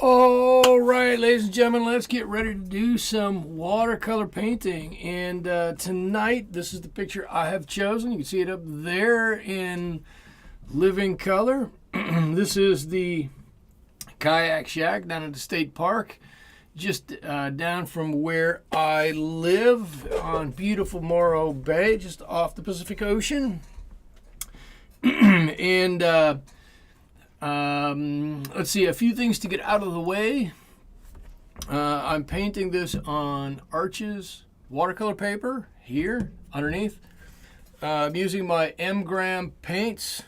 All right, ladies and gentlemen, let's get ready to do some watercolor painting. And tonight, this is the picture I have chosen. You can see it up there in living color. This is the Kayak Shack down at the state park, just down from where I live on beautiful Morro Bay, just off the Pacific Ocean. And let's see, a few things to get out of the way. I'm painting this on Arches watercolor paper here underneath. I'm using my M-gram paints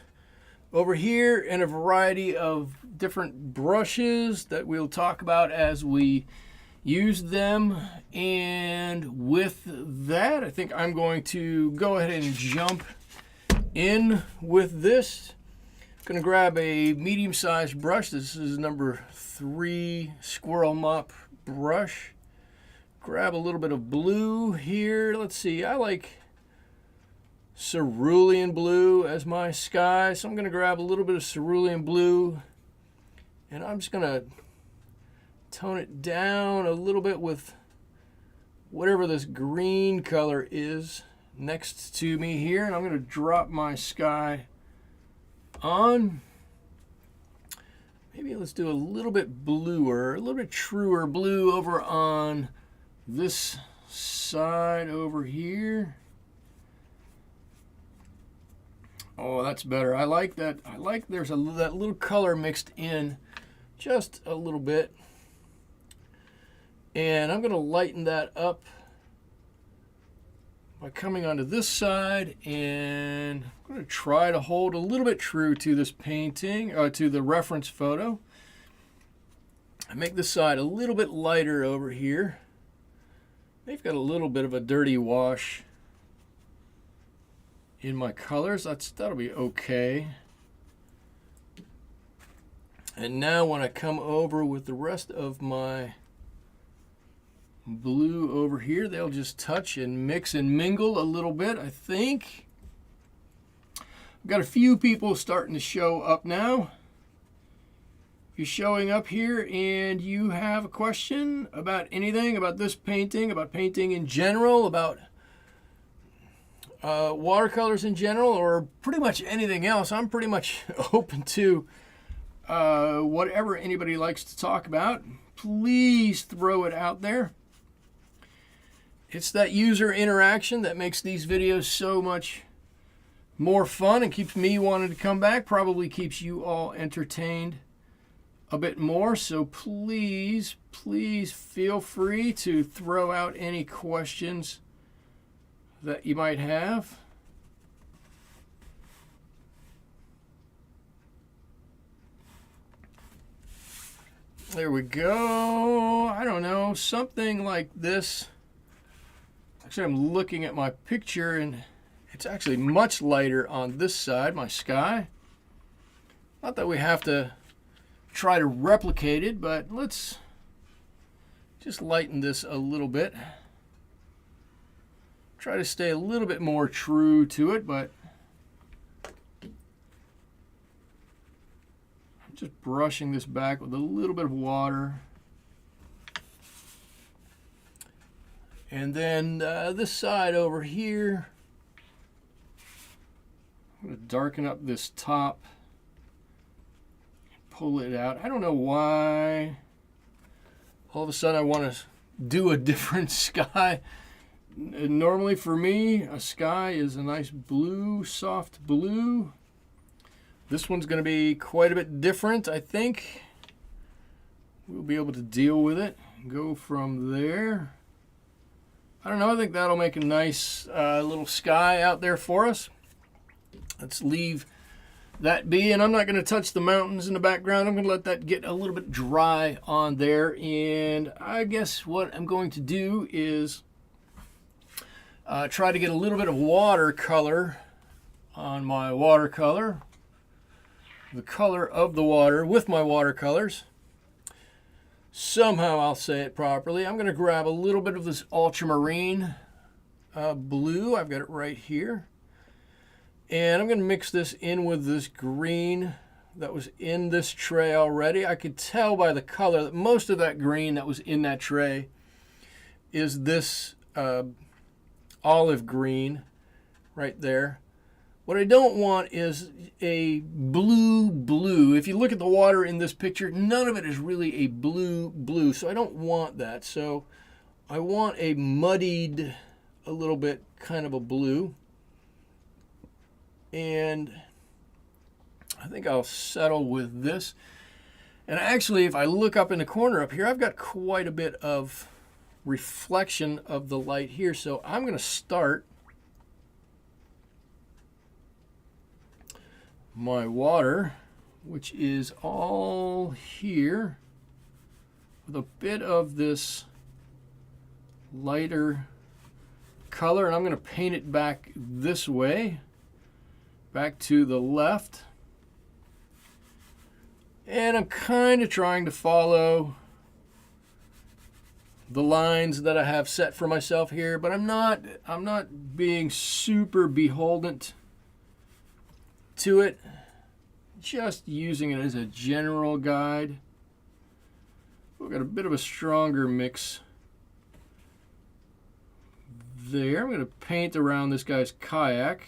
over here and a variety of different brushes that we'll talk about as we use them. And with that, I think I'm going to go ahead and jump in with this. Going to grab a medium-sized brush. This is number 3 squirrel mop brush. Grab a little bit of blue here. Let's see, I like cerulean blue as my sky, so I'm going to grab a little bit of cerulean blue, and I'm just going to tone it down a little bit with whatever this green color is next to me here, and I'm going to drop my sky on. Maybe let's do a little bit bluer, a little bit truer blue over on this side over here. Oh, that's better. I like that. I like there's that little color mixed in just a little bit. And I'm going to lighten that up by coming onto this side, and I'm going to try to hold a little bit true to this painting, to the reference photo. I make this side a little bit lighter over here. They've got a little bit of a dirty wash in my colors. That'll be okay. And now when I come over with the rest of my blue over here, they'll just touch and mix and mingle a little bit, I think. I've got a few people starting to show up now. If you're showing up here and you have a question about anything, about this painting, about painting in general, about watercolors in general, or pretty much anything else, I'm pretty much open to whatever anybody likes to talk about. Please throw it out there. It's that user interaction that makes these videos so much more fun and keeps me wanting to come back, probably keeps you all entertained a bit more. So please, please feel free to throw out any questions that you might have. There we go. I don't know, something like this. Actually, I'm looking at my picture, and it's actually much lighter on this side, my sky. Not that we have to try to replicate it, but let's just lighten this a little bit. Try to stay a little bit more true to it, but I'm just brushing this back with a little bit of water. And then this side over here, I'm going to darken up this top, pull it out. I don't know why all of a sudden I want to do a different sky. Normally for me, a sky is a nice blue, soft blue. This one's going to be quite a bit different, I think. We'll be able to deal with it. Go from there. I don't know, I think that'll make a nice little sky out there for us. Let's leave that be, and I'm not going to touch the mountains in the background. I'm going to let that get a little bit dry on there, and I guess what I'm going to do is try to get a little bit of watercolor on my watercolor, the color of the water with my watercolors. Somehow I'll say it properly. I'm going to grab a little bit of this ultramarine blue. I've got it right here. And I'm going to mix this in with this green that was in this tray already. I could tell by the color that most of that green that was in that tray is this olive green right there. What I don't want is a blue. If you look at the water in this picture, none of it is really a blue, so I don't want that. So I want a muddied, a little bit kind of a blue. And I think I'll settle with this. And actually, if I look up in the corner up here, I've got quite a bit of reflection of the light here. So I'm going to start my water, which is all here, with a bit of this lighter color, and I'm going to paint it back this way, back to the left. And I'm kind of trying to follow the lines that I have set for myself here, but I'm not being super beholden to it, just using it as a general guide. We've got a bit of a stronger mix there. I'm going to paint around this guy's kayak.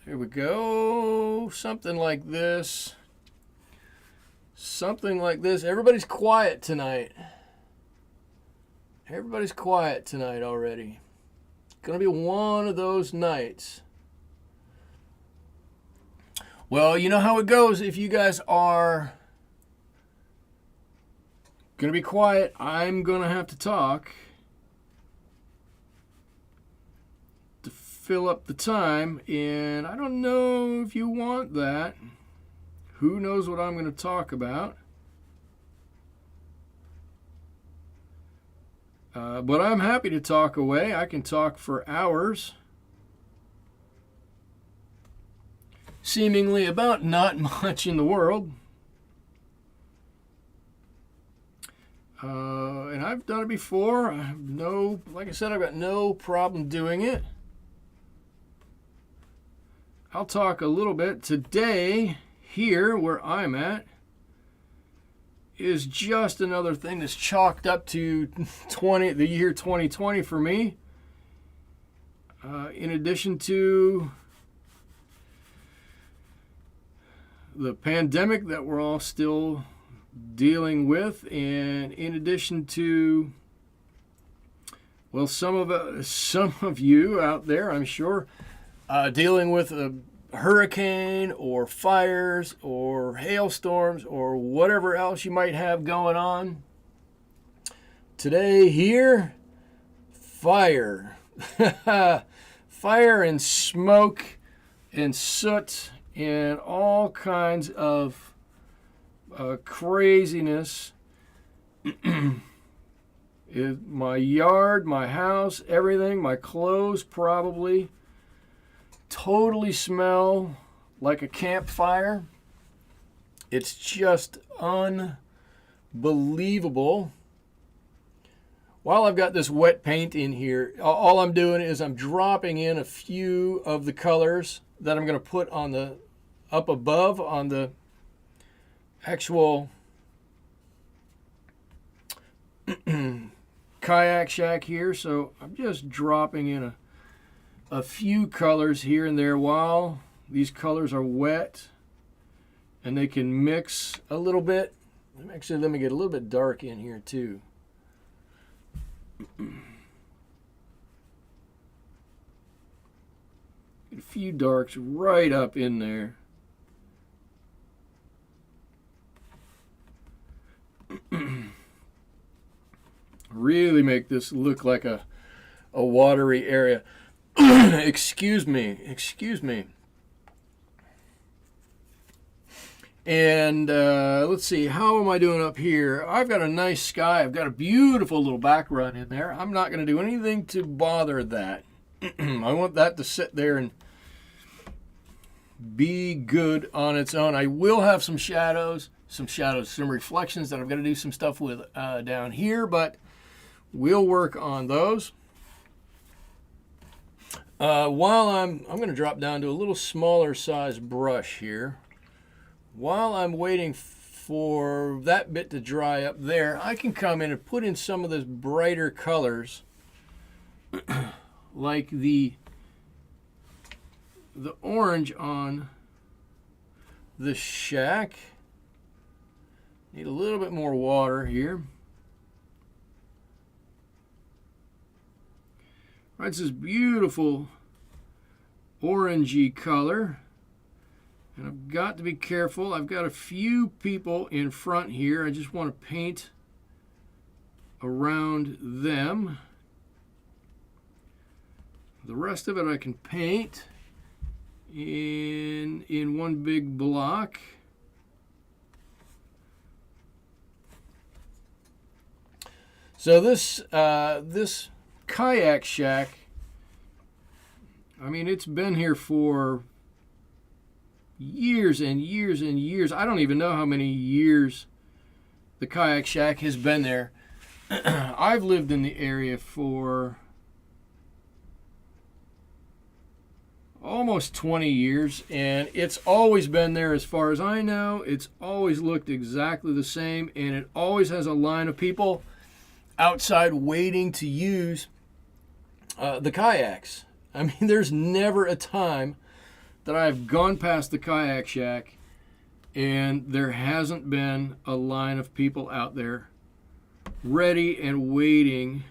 Here we go. Something like this. Something like this. Everybody's quiet tonight. Everybody's quiet tonight already. It's going to be one of those nights. Well, you know how it goes. If you guys are going to be quiet, I'm going to have to talk to fill up the time. And I don't know if you want that. Who knows what I'm going to talk about? But I'm happy to talk away. I can talk for hours, seemingly about not much in the world. And I've done it before. Like I said, I've got no problem doing it. I'll talk a little bit. Today, here where I'm at, is just another thing that's chalked up to the year 2020 for me. In addition to the pandemic that we're all still dealing with, and in addition to, well, some of you out there, I'm sure, dealing with a hurricane or fires or hailstorms or whatever else you might have going on. Today here, fire. Fire and smoke and soot and all kinds of craziness. My yard, my house, everything, my clothes probably totally smell like a campfire. It's just unbelievable. While I've got this wet paint in here, all I'm doing is I'm dropping in a few of the colors that I'm going to put on the up above on the actual kayak shack here. So I'm just dropping in a few colors here and there while these colors are wet, and they can mix a little bit. Actually, let me get a little bit dark in here too. Get a few darks right up in there. Really make this look like a watery area. Excuse me. And let's see, how am I doing up here? I've got a nice sky. I've got a beautiful little background in there. I'm not going to do anything to bother that. I want that to sit there and be good on its own. I will have some shadows, some reflections that I've got to do some stuff with down here, but we'll work on those. While I'm going to drop down to a little smaller size brush here. While I'm waiting for that bit to dry up there, I can come in and put in some of those brighter colors, like the orange on the shack. Need a little bit more water here. All right, it's this beautiful orangey color. And I've got to be careful. I've got a few people in front here. I just want to paint around them. The rest of it I can paint in one big block. So this kayak shack, I mean, it's been here for years and years and years. I don't even know how many years the kayak shack has been there. I've lived in the area for almost 20 years, and it's always been there as far as I know. It's always looked exactly the same, and it always has a line of people outside waiting to use the kayaks. I mean, there's never a time that I've gone past the kayak shack and there hasn't been a line of people out there ready and waiting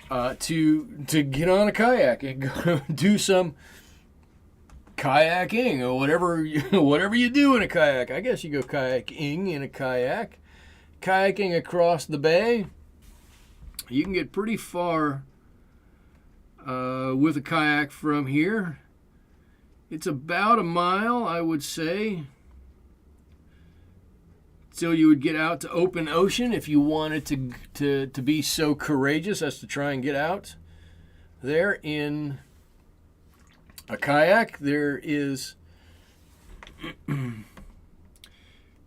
to get on a kayak and go do some kayaking or whatever you do in a kayak. I guess you go kayaking in a kayak. Kayaking across the bay, you can get pretty far with a kayak from here. It's about a mile, I would say, till you would get out to open ocean if you wanted to be so courageous as to try and get out there in a kayak. There is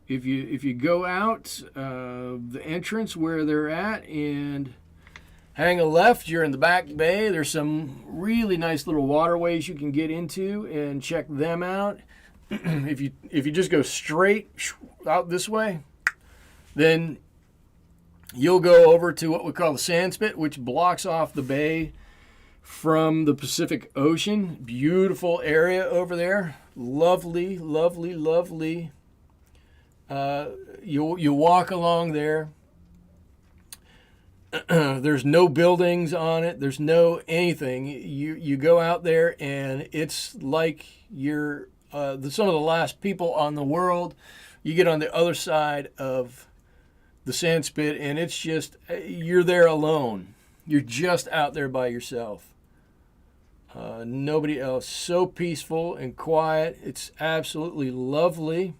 if you go out the entrance where they're at and hang a left, you're in the back bay. There's some really nice little waterways you can get into and check them out. If you just go straight out this way, then you'll go over to what we call the sand spit, which blocks off the bay from the Pacific Ocean. Beautiful area over there. Lovely, lovely, lovely. You walk along there. There's no buildings on it. There's no anything. You go out there and it's like you're some of the last people on the world. You get on the other side of the sand spit and it's just, you're there alone. You're just out there by yourself. Nobody else. So peaceful and quiet. It's absolutely lovely.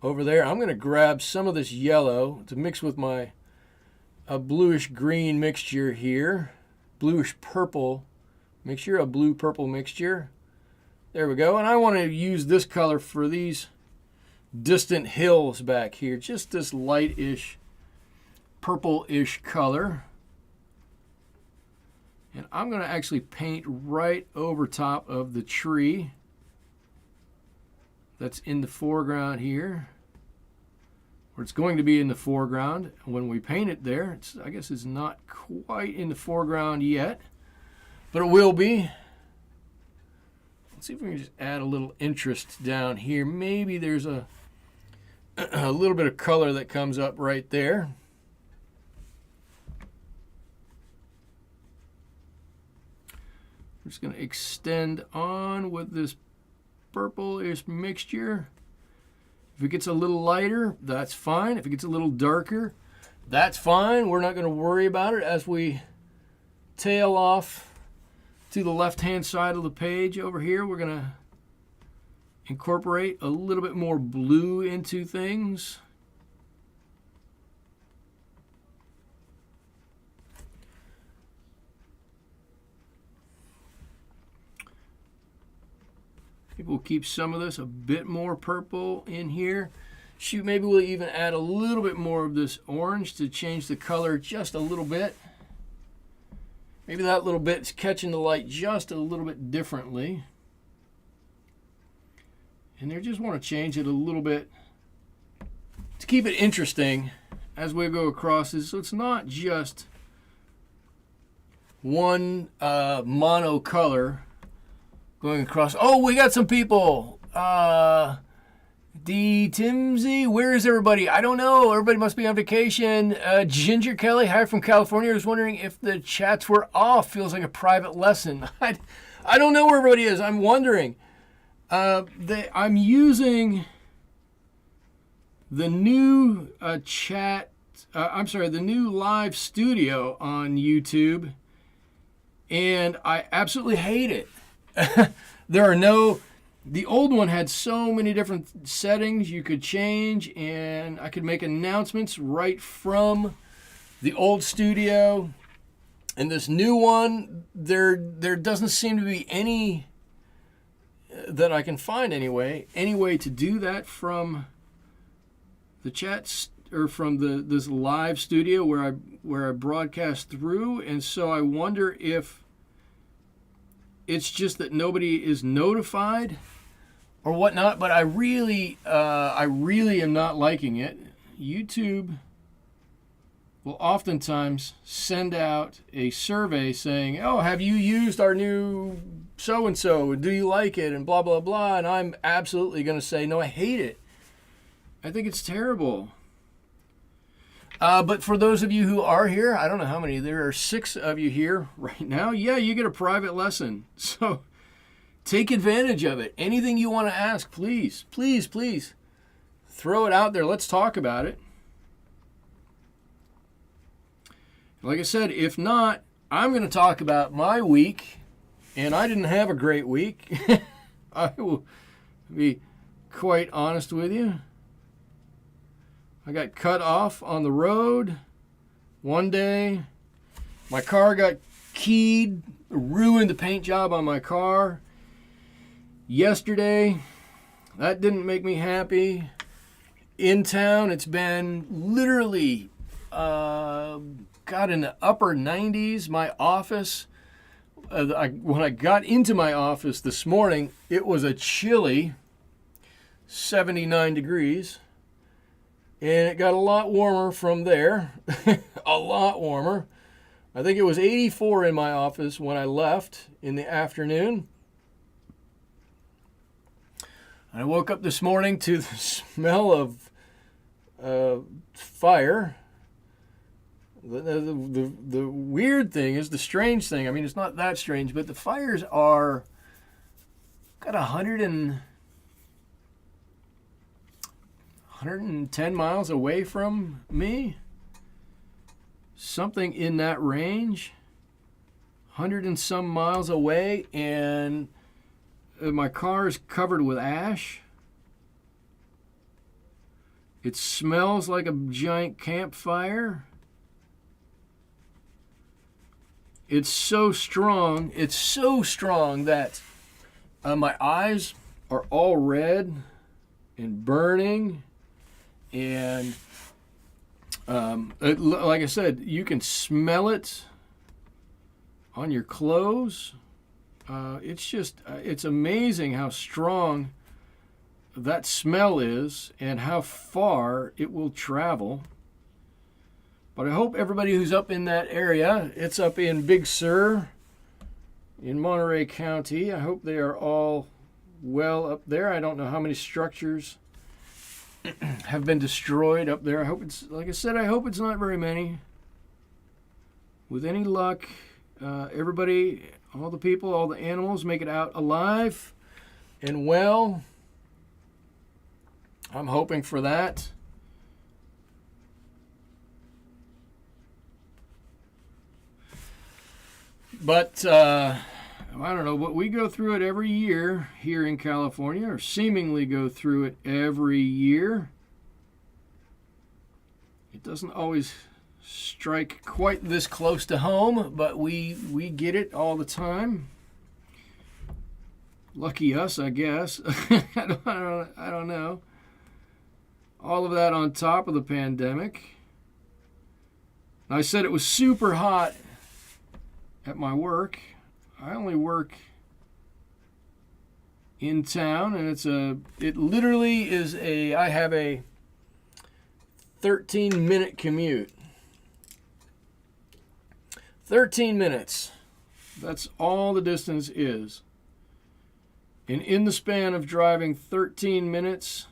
Over there, I'm going to grab some of this yellow to mix with my bluish green mixture here. Bluish purple mixture, a blue purple mixture. There we go. And I want to use this color for these distant hills back here. Just this lightish, purple-ish color. And I'm going to actually paint right over top of the tree that's in the foreground here, or it's going to be in the foreground. When we paint it there, I guess it's not quite in the foreground yet, but it will be. Let's see if we can just add a little interest down here. Maybe there's a little bit of color that comes up right there. I'm just going to extend on with this purple-ish mixture. If it gets a little lighter, that's fine. If it gets a little darker, that's fine. We're not going to worry about it. As we tail off to the left-hand side of the page over here, we're going to incorporate a little bit more blue into things. Maybe we'll keep some of this a bit more purple in here. Shoot, maybe we'll even add a little bit more of this orange to change the color just a little bit. Maybe that little bit's catching the light just a little bit differently. And I just want to change it a little bit to keep it interesting as we go across this. So it's not just one mono color going across. Oh, we got some people. D. Timsy, where is everybody? I don't know. Everybody must be on vacation. Ginger Kelly, hi from California. I was wondering if the chats were off. Feels like a private lesson. I don't know where everybody is. I'm wondering. I'm using the new the new live studio on YouTube, and I absolutely hate it. The old one had so many different settings you could change, and I could make announcements right from the old studio. And this new one, there doesn't seem to be any that I can find anyway, any way to do that from the chats or from this live studio where I broadcast through. And so I wonder if it's just that nobody is notified or whatnot, but I really am not liking it. YouTube will oftentimes send out a survey saying, oh, have you used our new so-and-so? Do you like it? And blah, blah, blah. And I'm absolutely going to say, no, I hate it. I think it's terrible. But for those of you who are here, I don't know how many, there are 6 of you here right now. Yeah, you get a private lesson. So take advantage of it. Anything you want to ask, please, please, please throw it out there. Let's talk about it. Like I said, if not, I'm going to talk about my week, and I didn't have a great week. I will be quite honest with you. I got cut off on the road one day. My car got keyed, ruined the paint job on my car. Yesterday, that didn't make me happy. In town, it's been literally got in the upper 90s. My office, when I got into my office this morning, it was a chilly 79 degrees. And it got a lot warmer from there, a lot warmer. I think it was 84 in my office when I left in the afternoon. I woke up this morning to the smell of fire. The weird thing is, the strange thing, I mean, it's not that strange, but the fires are got 110 miles away from me. Something in that range. 100 and some miles away, and my car is covered with ash. It smells like a giant campfire. It's so strong. It's so strong that my eyes are all red and burning. And like I said, you can smell it on your clothes. It's amazing how strong that smell is and how far it will travel. But I hope everybody who's up in that area, it's up in Big Sur in Monterey County, I hope they are all well up there. I don't know how many structures have been destroyed up there. I hope it's, like I said, I hope it's not very many. With any luck, everybody, all the people, all the animals make it out alive and well. I'm hoping for that. But I don't know, but we go through it every year here in California, or seemingly go through it every year. It doesn't always strike quite this close to home, but we get it all the time. Lucky us, I guess. I don't know. All of that on top of the pandemic. I said it was super hot at my work. I only work in town, and it literally is I have a 13-minute commute. 13 minutes. That's all the distance is. And in the span of driving 13 minutes,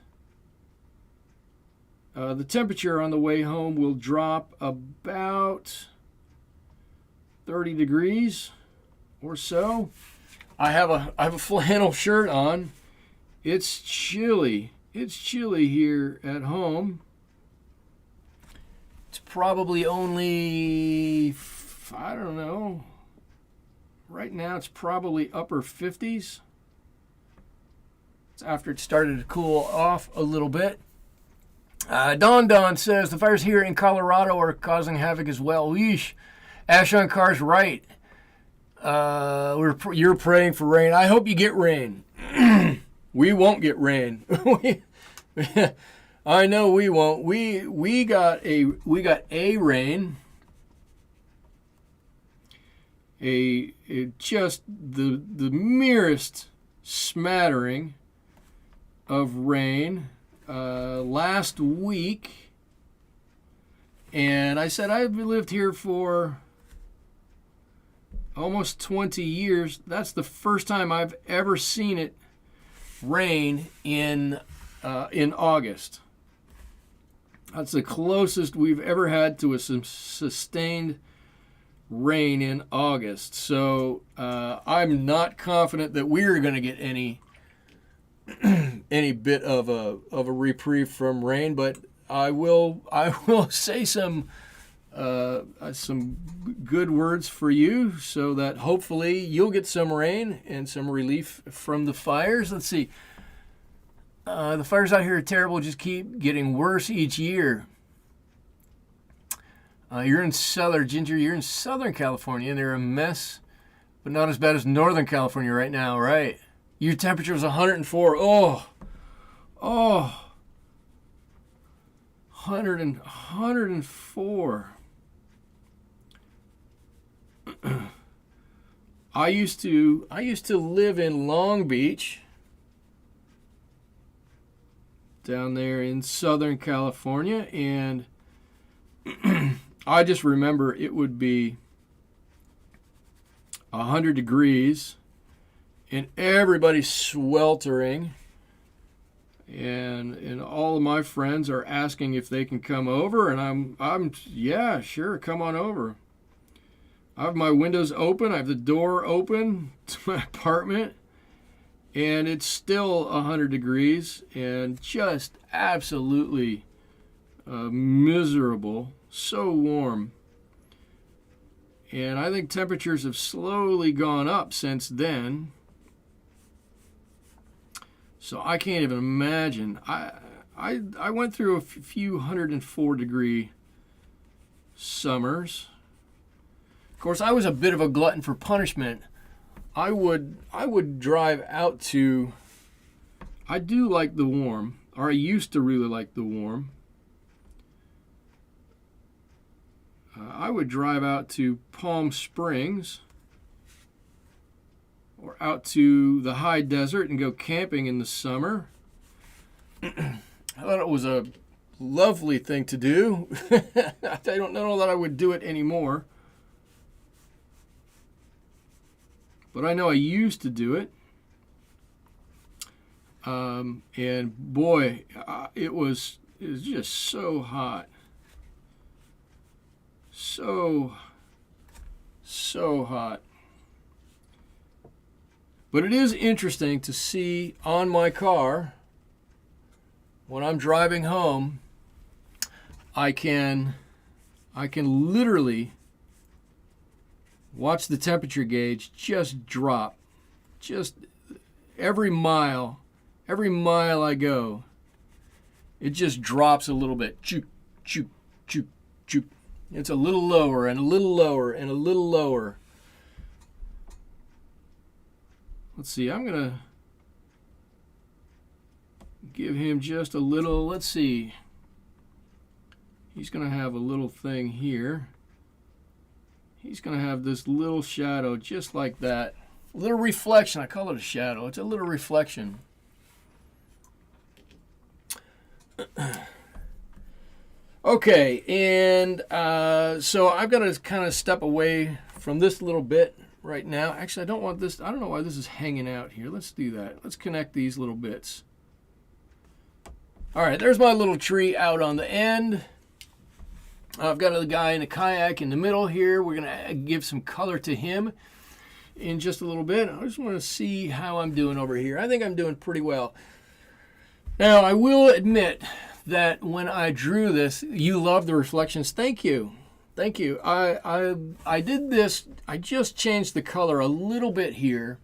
the temperature on the way home will drop about 30 degrees or so. I have a flannel shirt on. It's chilly. It's chilly here at home. It's probably only, I don't know. Right now it's probably upper 50s. It's after it started to cool off a little bit. Don says the fires here in Colorado are causing havoc as well. Yeesh. Ash on Car's right. You're praying for rain. I hope you get rain. We won't get rain. I know we won't. We got a rain. Just the merest smattering of rain last week, and I said I've lived here for almost 20 years. That's the first time I've ever seen it rain in August. That's the closest we've ever had to a sustained rain in August. So I'm not confident that we're going to get any bit of a reprieve from rain, but I will say some good words for you so that hopefully you'll get some rain and some relief from the fires. Let's see. The fires out here are terrible, just keep getting worse each year. You're in Southern California, and they're a mess, but not as bad as Northern California right now, right? Your temperature was 104. Oh, 104. I used to live in Long Beach, down there in Southern California, and I just remember it would be 100 degrees and everybody's sweltering, and all of my friends are asking if they can come over, and I'm yeah, sure, come on over. I have my windows open, I have the door open to my apartment, and it's still 100 degrees and just absolutely miserable, so warm. And I think temperatures have slowly gone up since then. So I can't even imagine. I went through a few 104 degree summers. Of course, I was a bit of a glutton for punishment. I would drive out to, I do like the warm, or I used to really like the warm. I would drive out to Palm Springs or out to the high desert and go camping in the summer. I thought it was a lovely thing to do. I don't know that I would do it anymore. But I know I used to do it. And boy, it was just so hot. So hot. But it is interesting to see on my car, when I'm driving home, I can literally watch the temperature gauge just drop. Just every mile I go, it just drops a little bit. Choop, choop, choop, choop. It's a little lower and a little lower and a little lower. Let's see, I'm going to give him just a little, let's see. He's going to have a little thing here. he's going to have this little shadow just like that. A little reflection. I call it a shadow. It's a little reflection. Okay, and so I've got to kind of step away from this little bit right now. Actually, I don't want this. I don't know why this is hanging out here. Let's do that. Let's connect these little bits. All right, there's my little tree out on the end. I've got a guy in a kayak in the middle here. We're going to give some color to him in just a little bit. I just want to see how I'm doing over here. I think I'm doing pretty well. Now, I will admit that when I drew this, you love the reflections. Thank you. Thank you. I did this. I just changed the color a little bit here.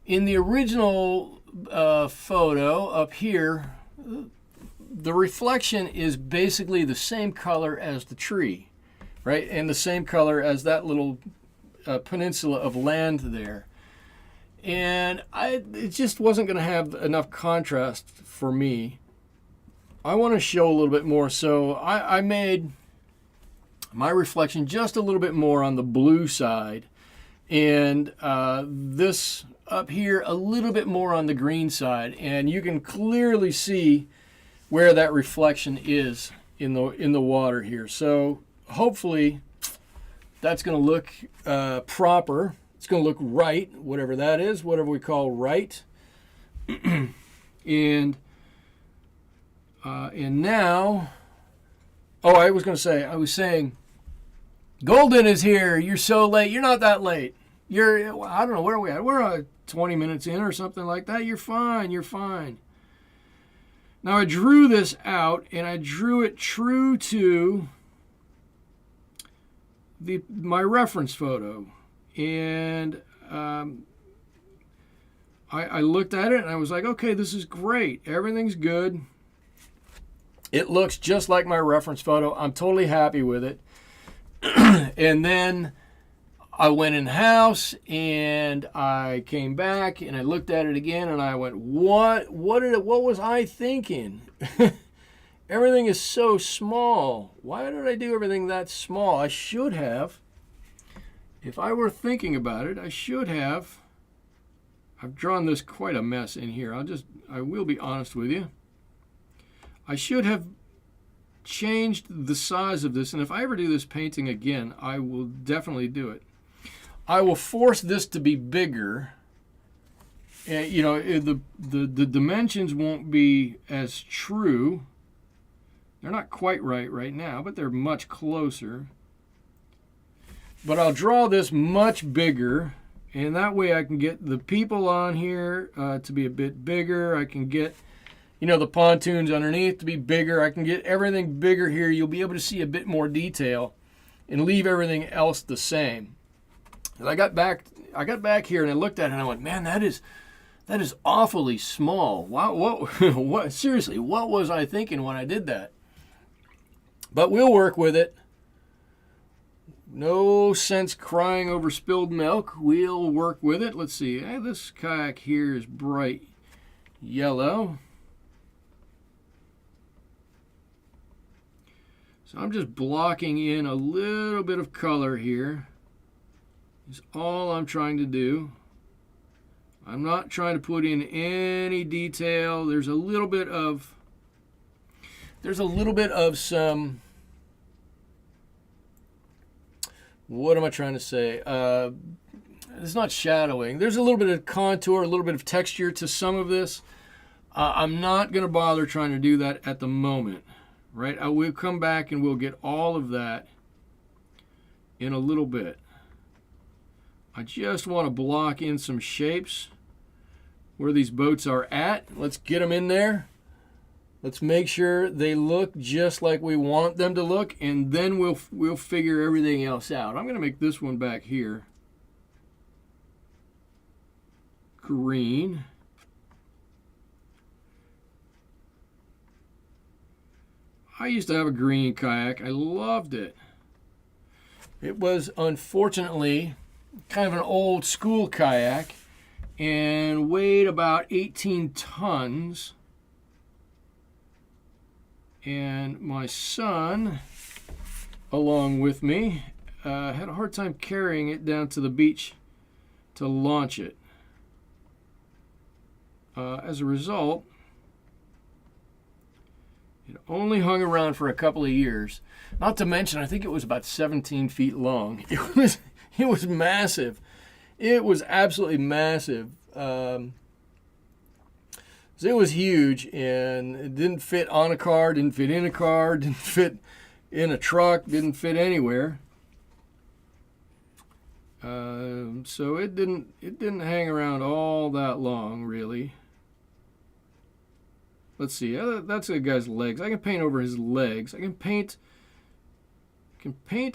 In the original photo up here, the reflection is basically the same color as the tree, right? And the same color as that little peninsula of land there. And it just wasn't going to have enough contrast for me. I want to show a little bit more, so I made my reflection just a little bit more on the blue side, and this up here a little bit more on the green side, and you can clearly see where that reflection is in the water here. So hopefully that's going to look proper. It's going to look right, whatever that is, whatever we call right. And now, oh, I was saying, Golden is here. You're so late. You're not that late. I don't know, where are we at? We're 20 minutes in or something like that. You're fine. You're fine. Now, I drew this out, and I drew it true to my reference photo. And I looked at it, and I was like, okay, this is great. Everything's good. It looks just like my reference photo. I'm totally happy with it. And then I went in house, and I came back, and I looked at it again, and I went, what was I thinking? Everything is so small. Why did I do everything that small? I should have, if I were thinking about it, I've drawn this quite a mess in here. I will be honest with you. I should have changed the size of this, and if I ever do this painting again, I will definitely do it. I will force this to be bigger. And, you know, the dimensions won't be as true. They're not quite right now, but they're much closer. But I'll draw this much bigger, and that way I can get the people on here to be a bit bigger. I can get, you know, the pontoons underneath to be bigger. I can get everything bigger here. You'll be able to see a bit more detail and leave everything else the same. And I got back here and I looked at it and I went, man, that is awfully small. Wow, what seriously, what was I thinking when I did that? But we'll work with it. No sense crying over spilled milk. We'll work with it. Let's see. This kayak here is bright yellow. So I'm just blocking in a little bit of color here. Is all I'm trying to do. I'm not trying to put in any detail. There's a little bit of some, what am I trying to say? It's not shadowing. There's a little bit of contour, a little bit of texture to some of this. I'm not going to bother trying to do that at the moment, right? I will come back and we'll get all of that in a little bit. I just want to block in some shapes where these boats are at. Let's get them in there. Let's make sure they look just like we want them to look, and then we'll figure everything else out. I'm going to make this one back here green. I used to have a green kayak. I loved it. It was unfortunately kind of an old school kayak and weighed about 18 tons. And my son, along with me, had a hard time carrying it down to the beach to launch it. As a result, it only hung around for a couple of years. Not to mention, I think it was about 17 feet long. It was massive. It was absolutely massive. So it was huge, and it didn't fit on a car, didn't fit in a car, didn't fit in a truck, didn't fit anywhere. So it didn't hang around all that long, really. Let's see. That's a guy's legs. I can paint over his legs. I can paint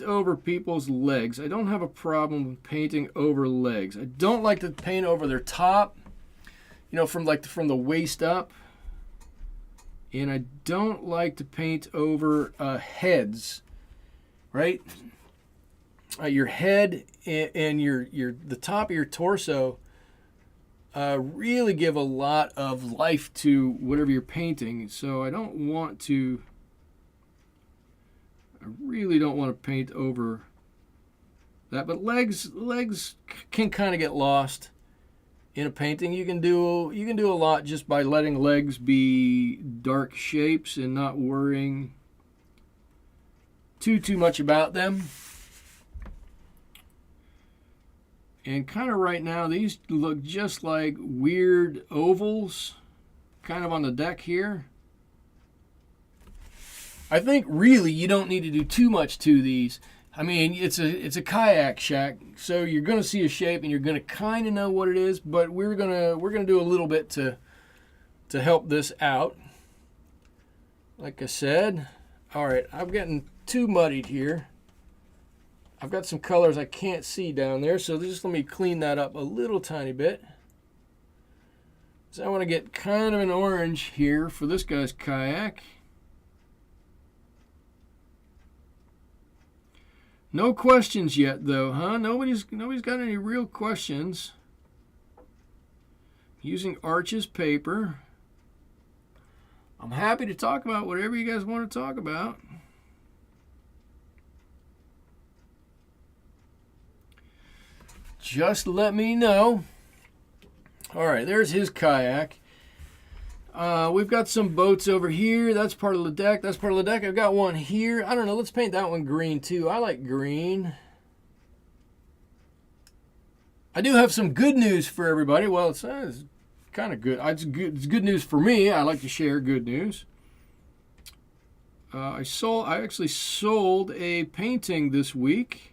over people's legs. I don't have a problem with painting over legs. I don't like to paint over their top, from the waist up. And I don't like to paint over heads, right? Your head and the top of your torso really give a lot of life to whatever you're painting. So I really don't want to paint over that. But legs can kind of get lost in a painting. You can do a lot just by letting legs be dark shapes and not worrying too much about them. And kind of right now, these look just like weird ovals kind of on the deck here. I think really you don't need to do too much to these. I mean, it's a kayak shack, so you're going to see a shape and you're going to kind of know what it is, but we're going to do a little bit to help this out. Like I said, all right, I'm getting too muddied here. I've got some colors I can't see down there, so just let me clean that up a little tiny bit. So I want to get kind of an orange here for this guy's kayak. No questions yet, though, huh? Nobody's got any real questions. Using Arches paper. I'm happy to talk about whatever you guys want to talk about. Just let me know. All right, there's his kayak. We've got some boats over here. That's part of the deck. That's part of the deck. I've got one here. I don't know. Let's paint that one green, too. I like green. I do have some good news for everybody. Well, it's kind of good. It's good news for me. I like to share good news. I actually sold a painting this week.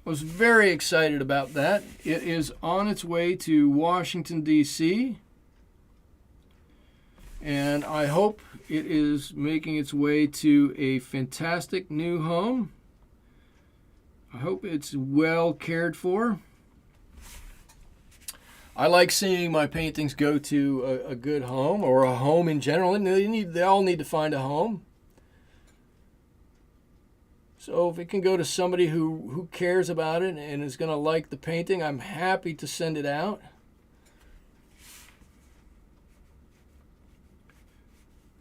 I was very excited about that. It is on its way to Washington, D.C., and I hope it is making its way to a fantastic new home. I hope it's well cared for. I like seeing my paintings go to a good home, or a home in general. They all need to find a home. So if it can go to somebody who cares about it and is going to like the painting, I'm happy to send it out.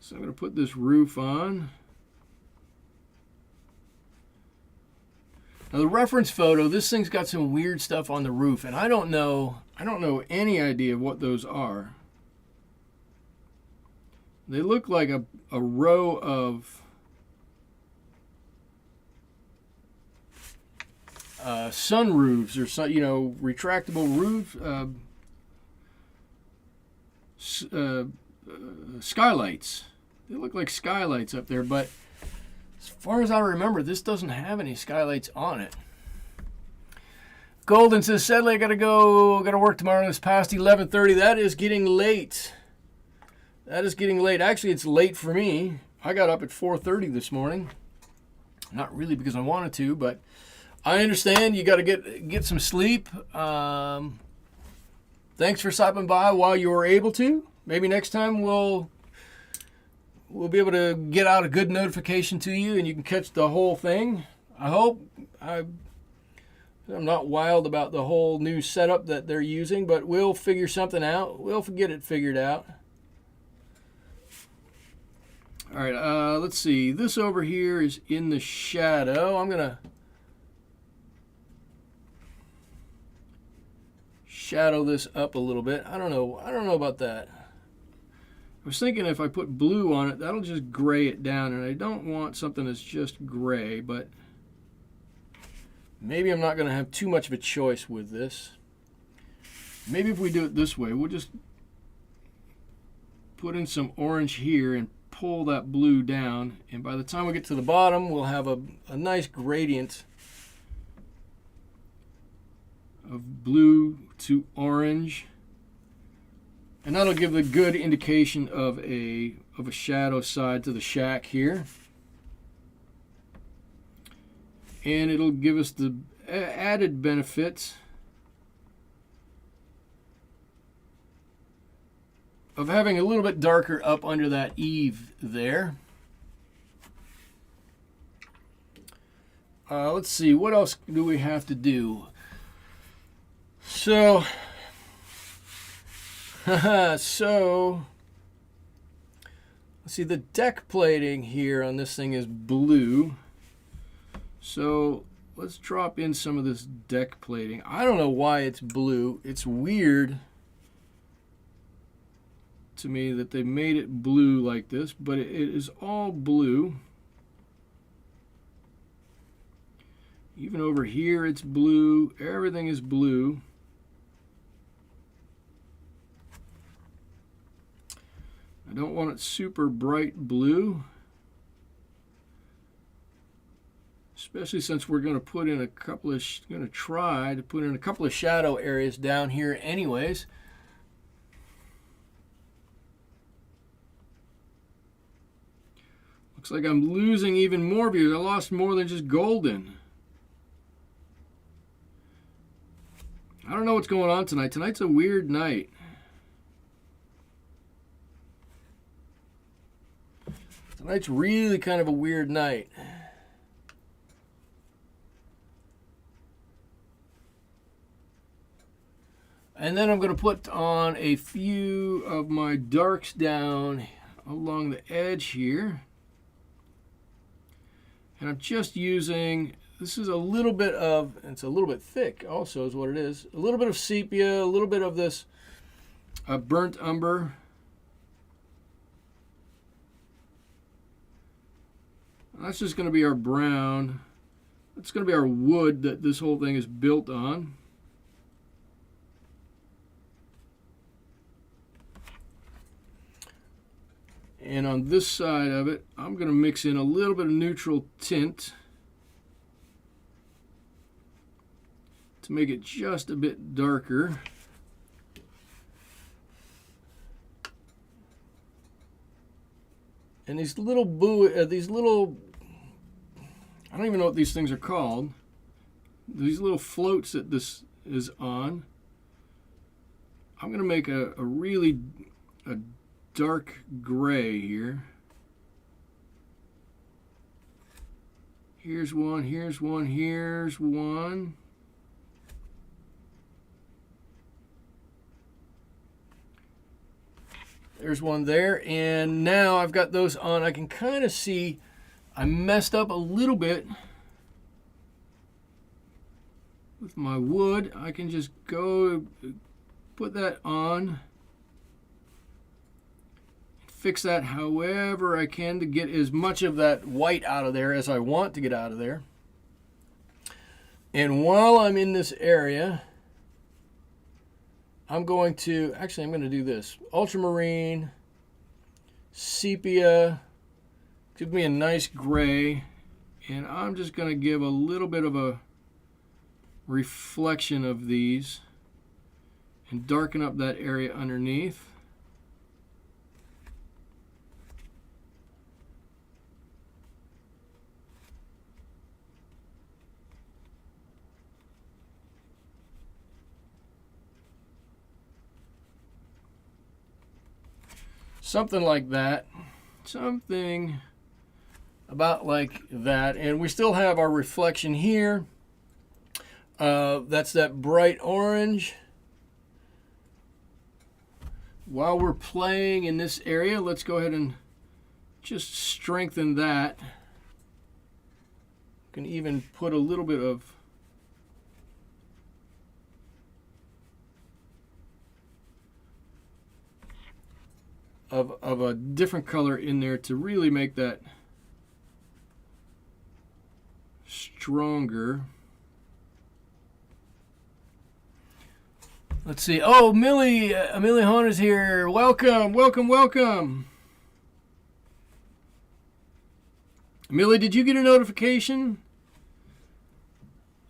So I'm going to put this roof on. Now the reference photo, this thing's got some weird stuff on the roof, and I don't know any idea what those are. They look like a row of sunroofs or retractable roofs, skylights. They look like skylights up there, but as far as I remember, this doesn't have any skylights on it. Golden says, sadly, I gotta work tomorrow. It's past 11:30. That is getting late. Actually, it's late for me. I got up at 4:30 this morning. Not really because I wanted to, but I understand you got to get some sleep. Thanks for stopping by while you were able to. Maybe next time we'll be able to get out a good notification to you and you can catch the whole thing. I hope. I'm not wild about the whole new setup that they're using, but we'll figure something out. We'll get it figured out. All right, let's see. This over here is in the shadow. I'm gonna shadow this up a little bit. I don't know about that. I was thinking if I put blue on it, that'll just gray it down, and I don't want something that's just gray, but maybe I'm not going to have too much of a choice with this. Maybe if we do it this way, we'll just put in some orange here and pull that blue down, and by the time we get to the bottom, we'll have a nice gradient of blue to orange. And that'll give a good indication of a shadow side to the shack here. And it'll give us the added benefit of having a little bit darker up under that eave there. Let's see, what else do we have to do? So let's see, the deck plating here on this thing is blue. So let's drop in some of this deck plating. I don't know why it's blue. It's weird to me that they made it blue like this, but it is all blue. Even over here it's blue. Everything is blue. I don't want it super bright blue, especially since we're going to put in a couple of try to put in a couple of shadow areas down here anyways. Looks like I'm losing even more views. I lost more than just golden. I don't know what's going on tonight. Tonight's a weird night. Tonight's really kind of a weird night. And then I'm going to put on a few of my darks down along the edge here. And I'm just using, this is a little bit of, it's a little bit thick also is what it is. A little bit of sepia, a little bit of this burnt umber. That's just going to be our brown. That's going to be our wood that this whole thing is built on. And on this side of it, I'm going to mix in a little bit of neutral tint to make it just a bit darker. And these little I don't even know what these things are called. These little floats that this is on. I'm going to make a really dark gray here. Here's one, here's one, here's one. There's one there, and now I've got those on. I can kind of see I messed up a little bit with my wood. I can just go put that on, fix that however I can to get as much of that white out of there as I want to get out of there. And while I'm in this area, I'm going to do this. Ultramarine, sepia, give me a nice gray, and I'm just going to give a little bit of a reflection of these and darken up that area underneath. Something like that. Something about like that. And we still have our reflection here. That's that bright orange. While we're playing in this area, let's go ahead and just strengthen that. Can even put a little bit of a different color in there to really make that stronger. Let's see. Oh, Millie Hahn is here. Welcome, welcome, welcome. Millie, did you get a notification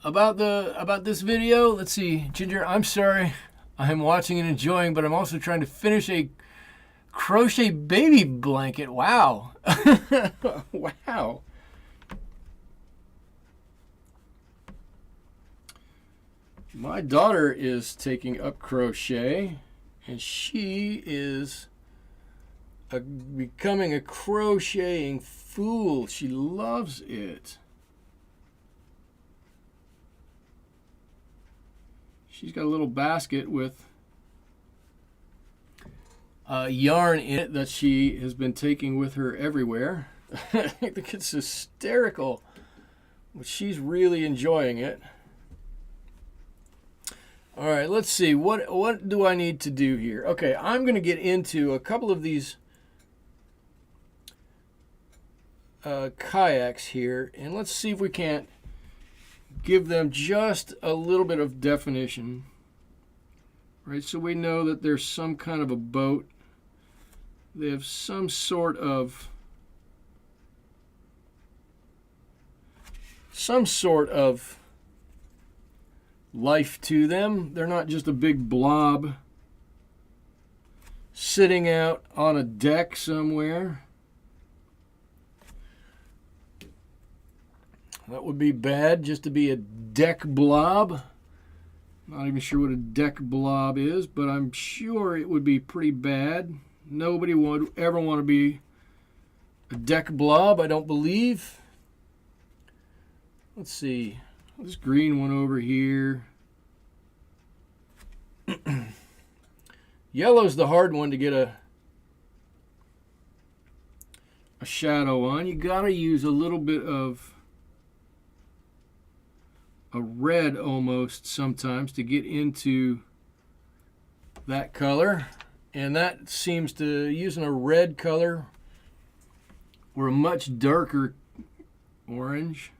about this video? Let's see. Ginger, I'm sorry. I'm watching and enjoying, but I'm also trying to finish a crochet baby blanket. Wow. Wow. My daughter is taking up crochet, and she is becoming a crocheting fool. She loves it. She's got a little basket with yarn in it that she has been taking with her everywhere. I think it's hysterical, but she's really enjoying it. All right, let's see. What do I need to do here? Okay, I'm going to get into a couple of these kayaks here, and let's see if we can't give them just a little bit of definition. Right, so we know that there's some kind of a boat. They have some sort of life to them. They're not just a big blob sitting out on a deck somewhere. That would be bad, just to be a deck blob. Not even sure what a deck blob is, but I'm sure it would be pretty bad. Nobody would ever want to be a deck blob, I don't believe. Let's see. This green one over here. Yellow's the hard one to get a shadow on. You gotta use a little bit of a red almost sometimes to get into that color. And that seems to, using a red color or a much darker orange,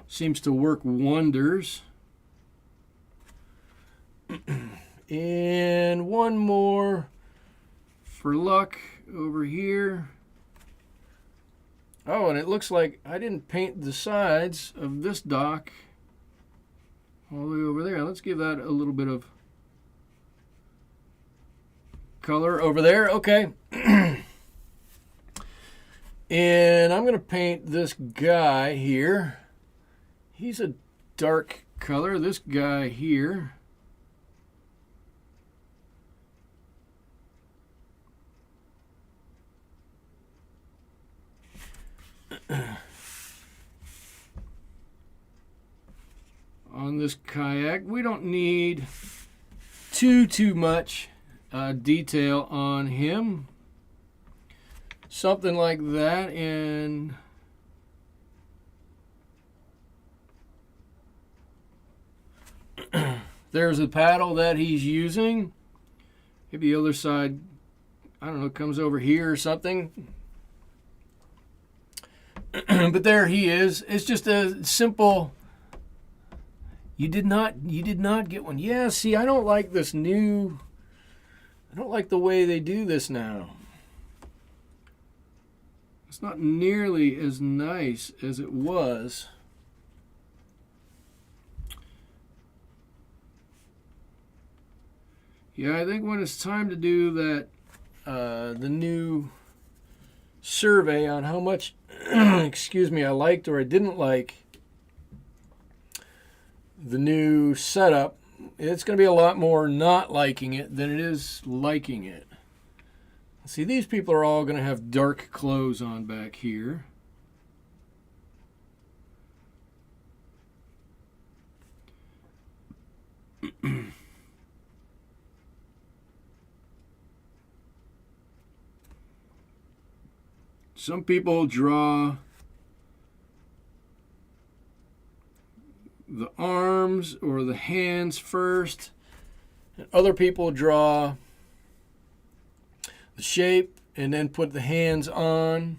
seems to work wonders. And one more for luck over here. Oh, and it looks like I didn't paint the sides of this dock all the way over there. Let's give that a little bit of color over there. Okay. And I'm going to paint this guy here. He's a dark color. This guy here. On this kayak, we don't need too much detail on him. Something like that, and there's the paddle that he's using. Maybe the other side, I don't know, comes over here or something. But there he is. It's just a simple. You did not get one. Yeah, see, I don't like this new. I don't like the way they do this now. It's not nearly as nice as it was. Yeah, I think when it's time to do that, the new survey on how much, excuse me, I liked or I didn't like the new setup, it's going to be a lot more not liking it than it is liking it. See, these people are all going to have dark clothes on back here. Some people draw the arms or the hands first, and other people draw the shape and then put the hands on.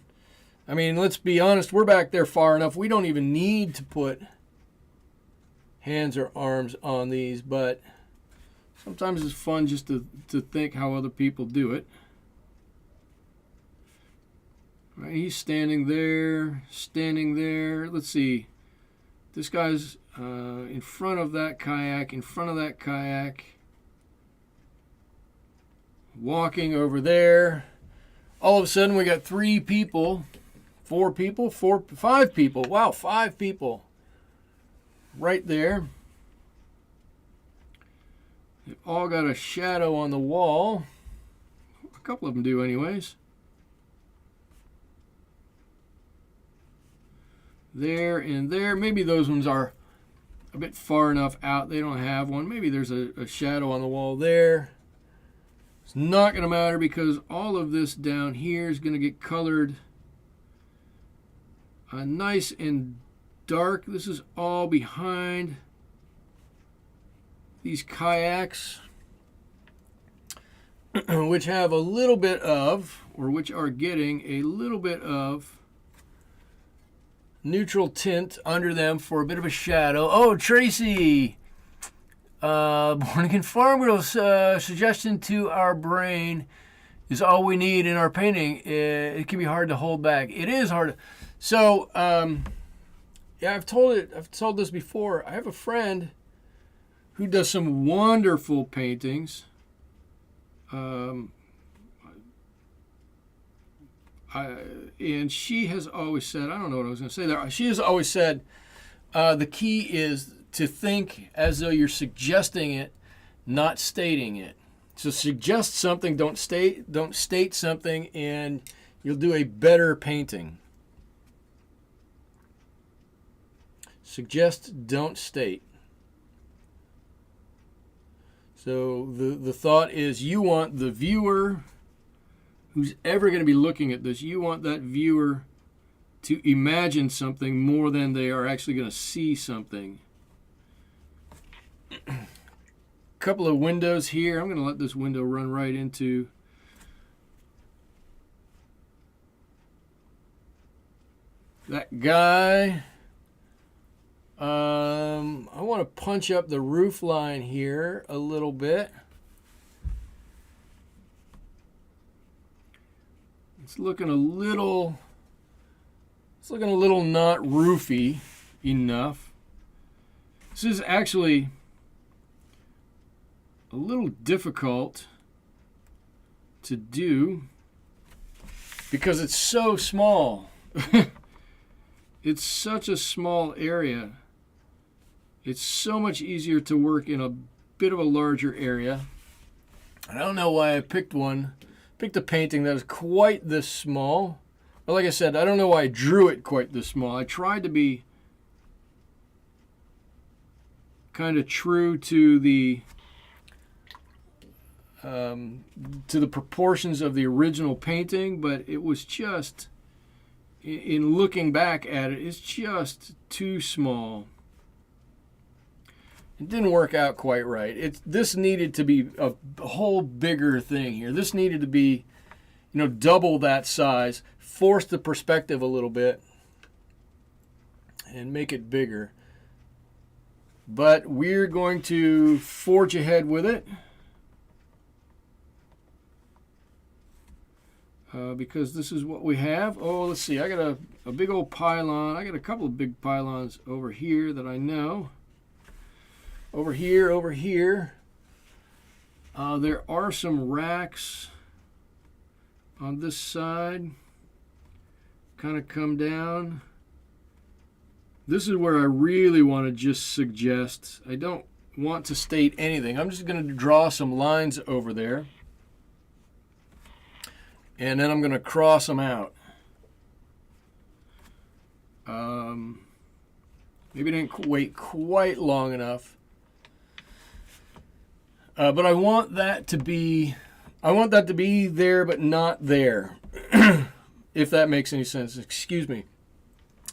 I mean, let's be honest, we're back there far enough. We don't even need to put hands or arms on these, but sometimes it's fun just to think how other people do it. All right, he's standing there, standing there. Let's see. This guy's in front of that kayak, in front of that kayak. Walking over there. All of a sudden we got 3 people, 4 people, 5 people. Wow, 5 people right there. They've all got a shadow on the wall. A couple of them do anyways. There and there. Maybe those ones are a bit far enough out. They don't have one. Maybe there's a shadow on the wall there. It's not going to matter because all of this down here is going to get colored nice and dark. This is all behind these kayaks, which have a little bit of, or which are getting a little bit of neutral tint under them for a bit of a shadow. Oh, Tracy! Born Again Farm Girl's suggestion to our brain is all we need in our painting. It can be hard to hold back. It is hard. So, yeah, I've told this before. I have a friend who does some wonderful paintings. And she has always said, I don't know what I was going to say there. She has always said, the key is to think as though you're suggesting it, not stating it. So suggest something, don't state something, and you'll do a better painting. Suggest, don't state. So the thought is you want the viewer who's ever going to be looking at this, you want that viewer to imagine something more than they are actually going to see something. Couple of windows here. I'm going to let this window run right into that guy. I want to punch up the roof line here a little bit. It's looking a little not roofy enough. This is actually a little difficult to do because it's so small. It's such a small area. It's so much easier to work in a bit of a larger area. I don't know why I picked a painting that is quite this small. But like I said, I don't know why I drew it quite this small. I tried to be kind of true to the proportions of the original painting, but it was just, in looking back at it, it's just too small. It didn't work out quite right. This needed to be a whole bigger thing here. This needed to be, double that size, force the perspective a little bit, and make it bigger. But we're going to forge ahead with it. Because this is what we have. Oh, let's see. I got a big old pylon. I got a couple of big pylons over here that I know. Over here. There are some racks on this side. Kind of come down. This is where I really want to just suggest. I don't want to state anything. I'm just going to draw some lines over there. And then I'm going to cross them out. Maybe I didn't wait quite long enough. But I want that to be there, but not there. if that makes any sense. Excuse me.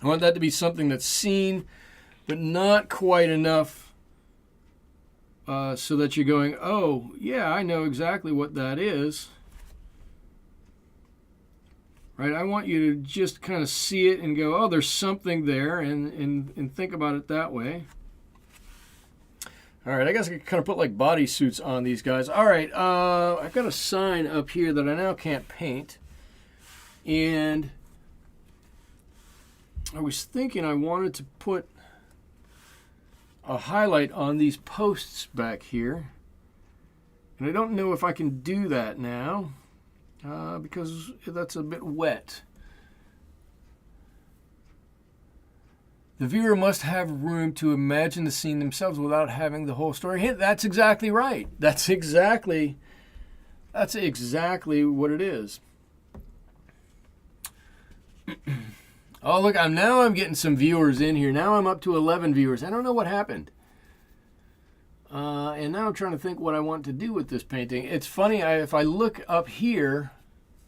I want that to be something that's seen, but not quite enough so that you're going, oh, yeah, I know exactly what that is. Right? I want you to just kind of see it and go, oh, there's something there, and think about it that way. All right, I guess I could kind of put like bodysuits on these guys. All right, I've got a sign up here that I now can't paint. And I was thinking I wanted to put a highlight on these posts back here. And I don't know if I can do that now because that's a bit wet. The viewer must have room to imagine the scene themselves without having the whole story. Hey, that's exactly right. That's exactly what it is. Oh, look, I'm getting some viewers in here. Now I'm up to 11 viewers. I don't know what happened. And now I'm trying to think what I want to do with this painting. It's funny, if I look up here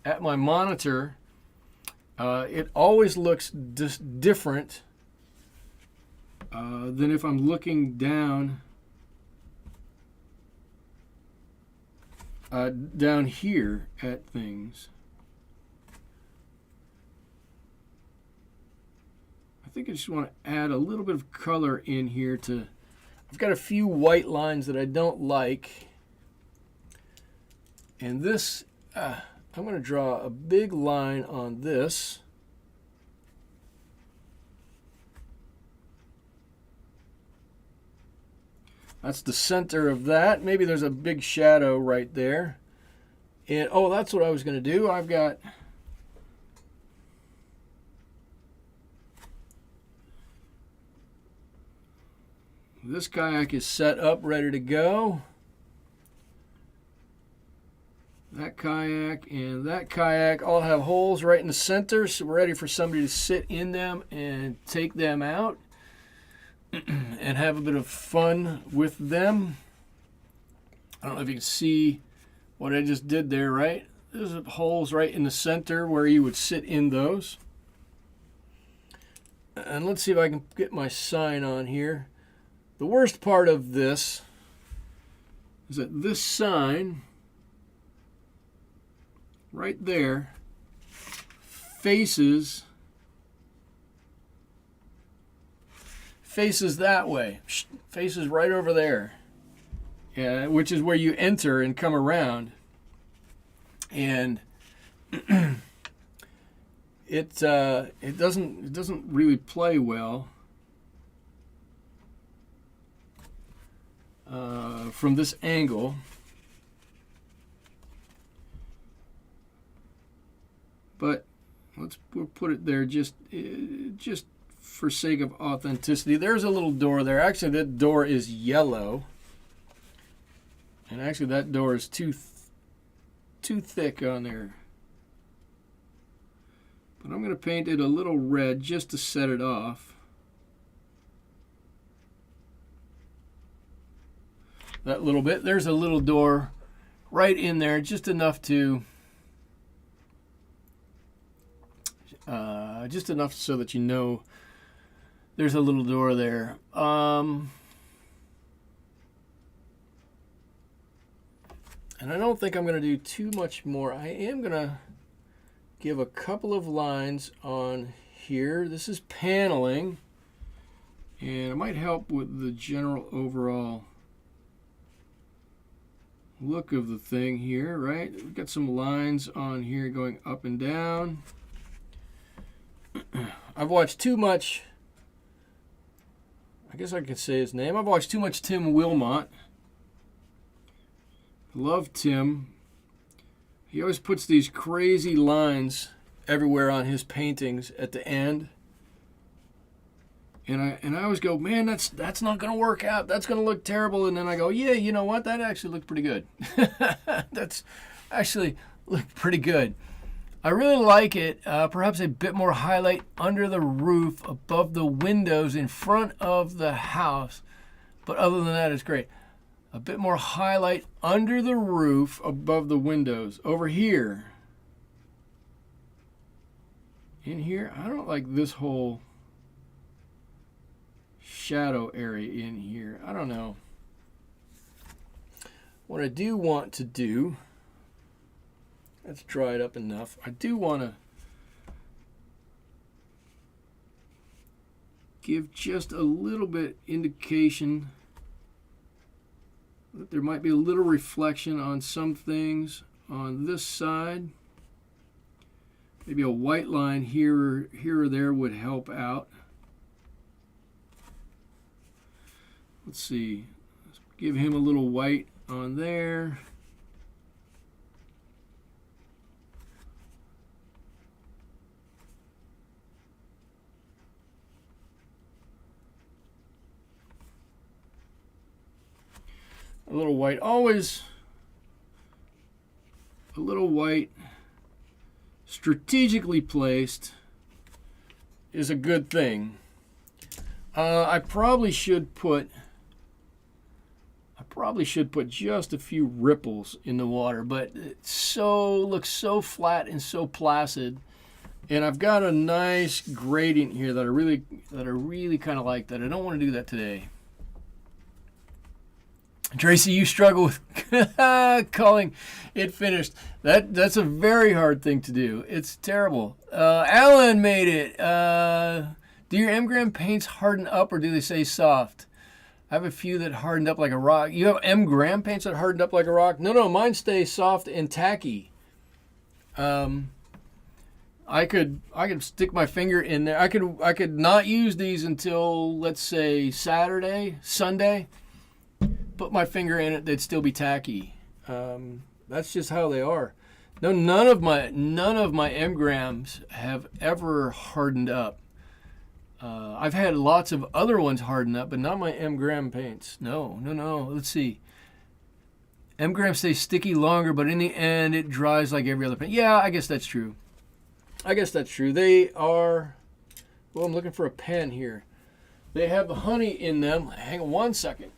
at my monitor, it always looks different than if I'm looking down here at things. I think I just want to add a little bit of color in here to... I've got a few white lines that I don't like. And this, I'm going to draw a big line on this. That's the center of that. Maybe there's a big shadow right there. And, oh, that's what I was going to do. I've got... This kayak is set up, ready to go. That kayak and that kayak all have holes right in the center, so we're ready for somebody to sit in them and take them out and have a bit of fun with them. I don't know if you can see what I just did there, right? There's holes right in the center where you would sit in those. And let's see if I can get my sign on here. The worst part of this is that this sign right there faces that way, faces right over there, which is where you enter and come around, and it doesn't really play well from this angle. But we'll put it there just for sake of authenticity. There's a little door there. Actually, that door is yellow, and actually that door is too thick on there. But I'm going to paint it a little red just to set it off. That little bit. There's a little door right in there, just enough to so that you know there's a little door there. And I don't think I'm going to do too much more. I am going to give a couple of lines on here. This is paneling, and it might help with the general overall look of the thing here, right? We've got some lines on here going up and down. I've watched too much, I guess I could say his name. I've watched too much Tim Wilmot. Love Tim. He always puts these crazy lines everywhere on his paintings at the end. And I always go, man, that's not going to work out. That's going to look terrible. And then I go, yeah, you know what? That actually looked pretty good. That's actually looked pretty good. I really like it. Perhaps a bit more highlight under the roof, above the windows, in front of the house. But other than that, it's great. A bit more highlight under the roof, above the windows. Over here. in here. I don't like this whole shadow area in here. I don't know. What I do want to do, that's dried up enough. I do want to give just a little bit indication that there might be a little reflection on some things on this side. Maybe a white line here or there would help out. Let's see. Let's give him a little white on there. A little white, always a little white strategically placed is a good thing. I probably should put just a few ripples in the water, but it looks so flat and so placid. And I've got a nice gradient here that I really kind of like that. I don't want to do that today. Tracy, you struggle with calling it finished. That's a very hard thing to do. It's terrible. Alan made it. Do your M-gram paints harden up or do they stay soft? I have a few that hardened up like a rock. You have M-gram paints that hardened up like a rock? No, mine stay soft and tacky. I could stick my finger in there. I could not use these until, let's say, Saturday, Sunday. Put my finger in it, they'd still be tacky. That's just how they are. No, none of my M-grams have ever hardened up. I've had lots of other ones harden up, but not my M-gram paints. No. Let's see. M-gram stays sticky longer, but in the end, it dries like every other paint. Yeah, I guess that's true. They are. Well, I'm looking for a pen here. They have the honey in them. Hang on one second.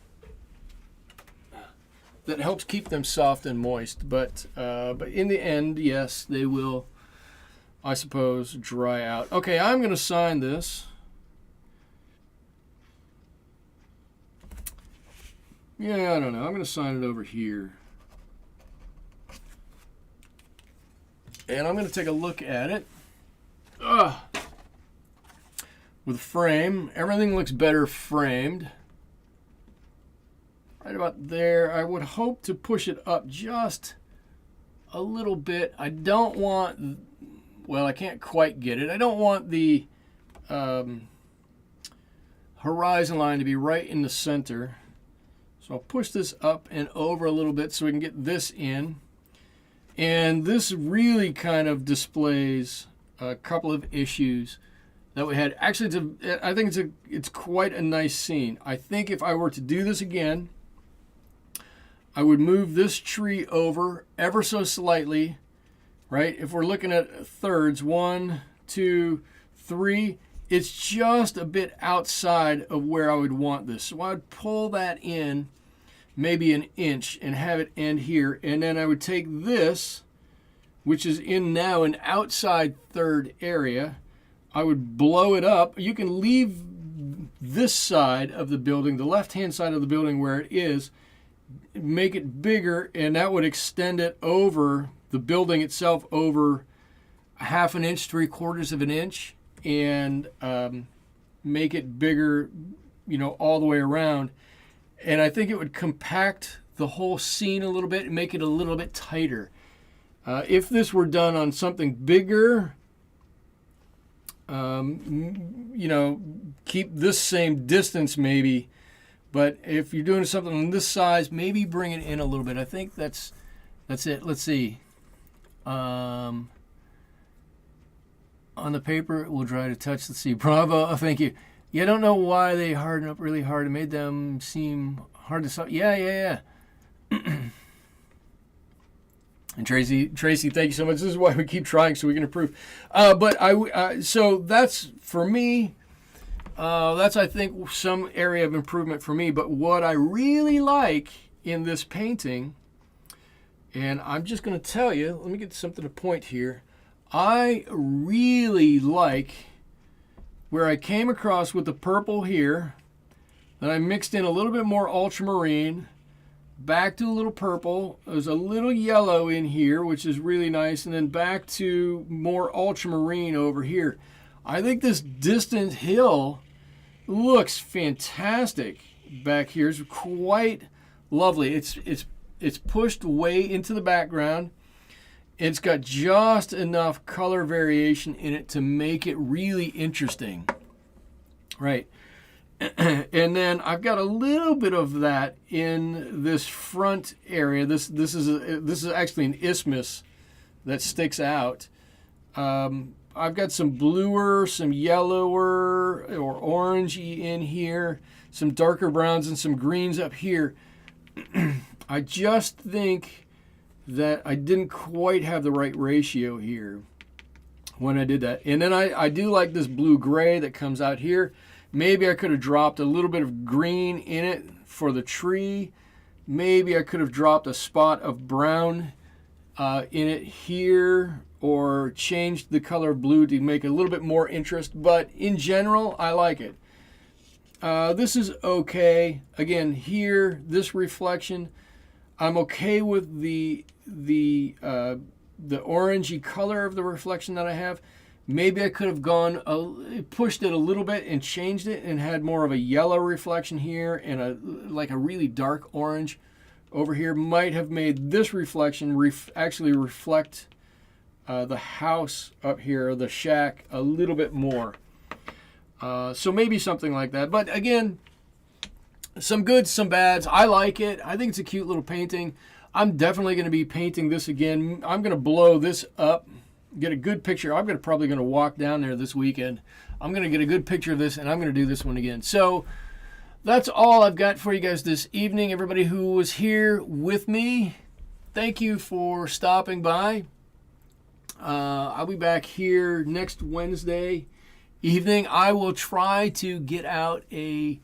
That helps keep them soft and moist, but in the end, yes, they will, I suppose, dry out. Okay, I'm going to sign this. Yeah, I don't know. I'm going to sign it over here. And I'm going to take a look at it. With a frame. Everything looks better framed. Right about there. I would hope to push it up just a little bit. I don't want, well, I can't quite get it. I don't want the horizon line to be right in the center. So I'll push this up and over a little bit so we can get this in. And this really kind of displays a couple of issues that we had. Actually, I think it's quite a nice scene. I think if I were to do this again, I would move this tree over ever so slightly, right? If we're looking at thirds, 1, 2, 3, it's just a bit outside of where I would want this. So I would pull that in maybe an inch and have it end here. And then I would take this, which is in now an outside third area. I would blow it up. You can leave this side of the building, the left-hand side of the building where it is, make it bigger, and that would extend it over the building itself over a 1/2 inch, 3/4 of an inch, and make it bigger, all the way around. And I think it would compact the whole scene a little bit and make it a little bit tighter. If this were done on something bigger, keep this same distance maybe. But if you're doing something on this size, maybe bring it in a little bit. I think that's it. Let's see. On the paper, it will dry to touch. Let's see. Bravo. Oh, thank you. Yeah, I don't know why they harden up really hard. It made them seem hard to solve. Yeah. And Tracy, thank you so much. This is why we keep trying so we can improve. So that's for me. That's, I think, some area of improvement for me. But what I really like in this painting, and I'm just going to tell you, let me get something to point here. I really like where I came across with the purple here. Then I mixed in a little bit more ultramarine, back to a little purple. There's a little yellow in here, which is really nice, and then back to more ultramarine over here. I think this distant hill looks fantastic back here. It's quite lovely. It's pushed way into the background. It's got just enough color variation in it to make it really interesting. Right. And then I've got a little bit of that in this front area. This is actually an isthmus that sticks out. I've got some bluer, some yellower or orangey in here, some darker browns and some greens up here. I just think that I didn't quite have the right ratio here when I did that. And then I do like this blue-gray that comes out here. Maybe I could have dropped a little bit of green in it for the tree. Maybe I could have dropped a spot of brown in it here, or changed the color of blue to make it a little bit more interest. But in general, I like it. This is okay. Again, here, this reflection, I'm okay with the orangey color of the reflection that I have. Maybe I could have pushed it a little bit and changed it and had more of a yellow reflection here and like a really dark orange over here. Might have made this reflection actually reflect the house up here, the shack, a little bit more. So maybe something like that. But again, some goods, some bads. I like it. I think it's a cute little painting. I'm definitely going to be painting this again. I'm going to blow this up, get a good picture. I'm probably going to walk down there this weekend. I'm going to get a good picture of this, and I'm going to do this one again. So that's all I've got for you guys this evening. Everybody who was here with me, thank you for stopping by. I'll be back here next Wednesday evening. I will try to get out a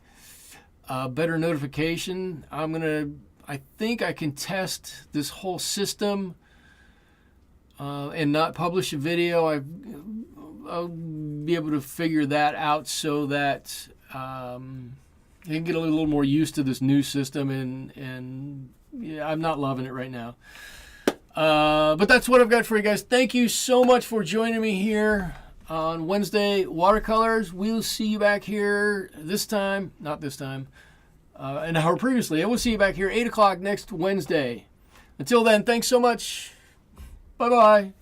better notification. I think I can test this whole system and not publish a video. I'll be able to figure that out so that I can get a little more used to this new system, and yeah, I'm not loving it right now. But that's what I've got for you guys. Thank you so much for joining me here on Wednesday Watercolors. We'll see you back here an hour previously. I will see you back here 8 o'clock next Wednesday. Until then, thanks so much. Bye-bye.